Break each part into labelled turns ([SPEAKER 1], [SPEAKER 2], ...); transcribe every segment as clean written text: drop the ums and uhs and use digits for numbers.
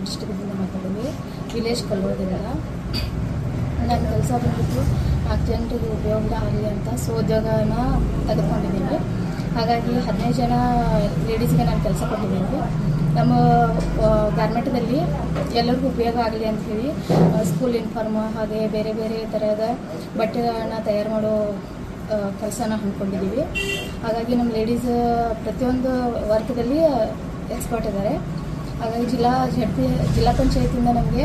[SPEAKER 1] ಇಷ್ಟದಿಂದ ಮಾತಾಡೋದು ವಿಲೇಜ್ ಕಲ್ಲೋದಿಲ್ಲ. ನನ್ನ ಕೆಲಸ ಬಂದ್ಬಿಟ್ಟು 4 ಜನರಿಗೆ ಉಪಯೋಗ ಆಗಲಿ ಅಂತ ಸ್ವೋದ್ಯೋಗನ ತೆಗೆದುಕೊಂಡಿದ್ದೀನಿ. ಹಾಗಾಗಿ 15 ಜನ ಲೇಡೀಸ್ಗೆ ನಾನು ಕೆಲಸ ಕೊಟ್ಟಿದ್ದೀನಿ. ನಮ್ಮ ಗಾರ್ಮೆಂಟದಲ್ಲಿ ಎಲ್ಲರಿಗೂ ಉಪಯೋಗ ಆಗಲಿ ಅಂತ ಹೇಳಿ ಸ್ಕೂಲ್ ಯೂನಿಫಾರ್ಮ್ ಹಾಗೆ ಬೇರೆ ಬೇರೆ ಥರದ ಬಟ್ಟೆಗಳನ್ನ ತಯಾರು ಮಾಡೋ ಕೆಲಸನ ಹಮ್ಮಿಕೊಂಡಿದ್ದೀವಿ. ಹಾಗಾಗಿ ನಮ್ಮ ಲೇಡೀಸ್ ಪ್ರತಿಯೊಂದು ವರ್ಗದಲ್ಲಿ ಎಕ್ಸ್ಪರ್ಟ್ ಇದ್ದಾರೆ. ಹಾಗಾಗಿ ಜಿಲ್ಲಾ ಪಂಚಾಯತಿಯಿಂದ ನಮಗೆ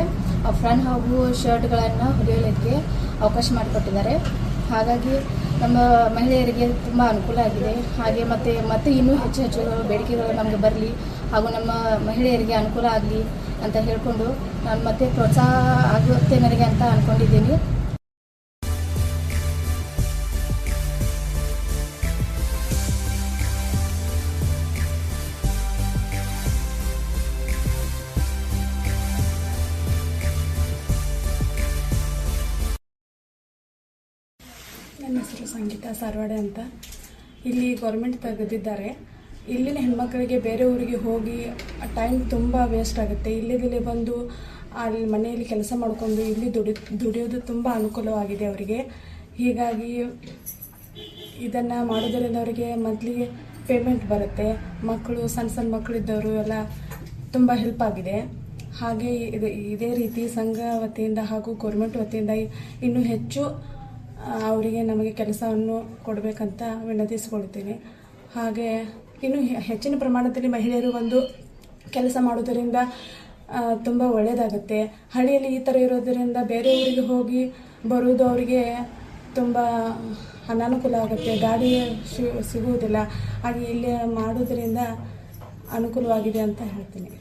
[SPEAKER 1] ಅಫ್ರಾನ್ ಹಾಗೂ ಶರ್ಟ್ಗಳನ್ನು ಹೊಲಿಯಲಿಕ್ಕೆ ಅವಕಾಶ ಮಾಡಿಕೊಟ್ಟಿದ್ದಾರೆ. ಹಾಗಾಗಿ ನಮ್ಮ ಮಹಿಳೆಯರಿಗೆ ತುಂಬ ಅನುಕೂಲ ಆಗಿದೆ. ಹಾಗೆ ಮತ್ತೆ ಇನ್ನೂ ಹೆಚ್ಚು ಬೇಡಿಕೆಗಳು ನಮಗೆ ಬರಲಿ ಹಾಗೂ ನಮ್ಮ ಮಹಿಳೆಯರಿಗೆ ಅನುಕೂಲ ಆಗಲಿ ಅಂತ ಹೇಳಿಕೊಂಡು ನಾನು ಮತ್ತೆ ಪ್ರೋತ್ಸಾಹ ಆಗುತ್ತೆ ನನಗೆ ಅಂತ ಅಂದ್ಕೊಂಡಿದ್ದೀನಿ.
[SPEAKER 2] ನನ್ನ ಹೆಸರು ಸಂಗೀತಾ ಸಾರವಾಡೆ ಅಂತ. ಇಲ್ಲಿ ಗೌರ್ಮೆಂಟ್ ತೆಗೆದಿದ್ದಾರೆ. ಇಲ್ಲಿನ ಹೆಣ್ಮಕ್ಳಿಗೆ ಬೇರೆ ಊರಿಗೆ ಹೋಗಿ ಟೈಮ್ ತುಂಬ ವೇಸ್ಟ್ ಆಗುತ್ತೆ. ಇಲ್ಲಿಗೆ ಬಂದು ಅಲ್ಲಿ ಮನೆಯಲ್ಲಿ ಕೆಲಸ ಮಾಡಿಕೊಂಡು ಇಲ್ಲಿ ದುಡಿಯೋದು ತುಂಬ ಅನುಕೂಲವಾಗಿದೆ ಅವರಿಗೆ. ಹೀಗಾಗಿ ಇದನ್ನು ಮಾಡೋದರಿಂದ ಅವರಿಗೆ ಮಂತ್ಲಿ ಪೇಮೆಂಟ್ ಬರುತ್ತೆ. ಸಣ್ಣ ಮಕ್ಕಳಿದ್ದವರು ಎಲ್ಲ ತುಂಬ ಹೆಲ್ಪ್ ಆಗಿದೆ. ಹಾಗೆ ಇದೇ ರೀತಿ ಸಂಘ ವತಿಯಿಂದ ಹಾಗೂ ಗೌರ್ಮೆಂಟ್ ವತಿಯಿಂದ ಇನ್ನೂ ಹೆಚ್ಚು ಅವರಿಗೆ ನಮಗೆ ಕೆಲಸವನ್ನು ಕೊಡಬೇಕಂತ ವಿನಂತಿಸಿಕೊಳ್ತೀನಿ. ಹಾಗೆ ಇನ್ನು ಹೆಚ್ಚಿನ ಪ್ರಮಾಣದಲ್ಲಿ ಮಹಿಳೆಯರು ಒಂದು ಕೆಲಸ ಮಾಡೋದರಿಂದ ತುಂಬ ಒಳ್ಳೆಯದಾಗುತ್ತೆ. ಹಳ್ಳಿಯಲ್ಲಿ ಈ ಥರ ಇರೋದರಿಂದ ಬೇರೆ ಊರಿಗೆ ಹೋಗಿ ಬರುವುದು ಅವರಿಗೆ ತುಂಬ ಅನಾನುಕೂಲ ಆಗುತ್ತೆ. ಗಾಡಿ ಸಿಗುವುದಿಲ್ಲ. ಹಾಗೆ ಇಲ್ಲಿ ಮಾಡೋದರಿಂದ ಅನುಕೂಲವಾಗಿದೆ ಅಂತ ಹೇಳ್ತೀನಿ.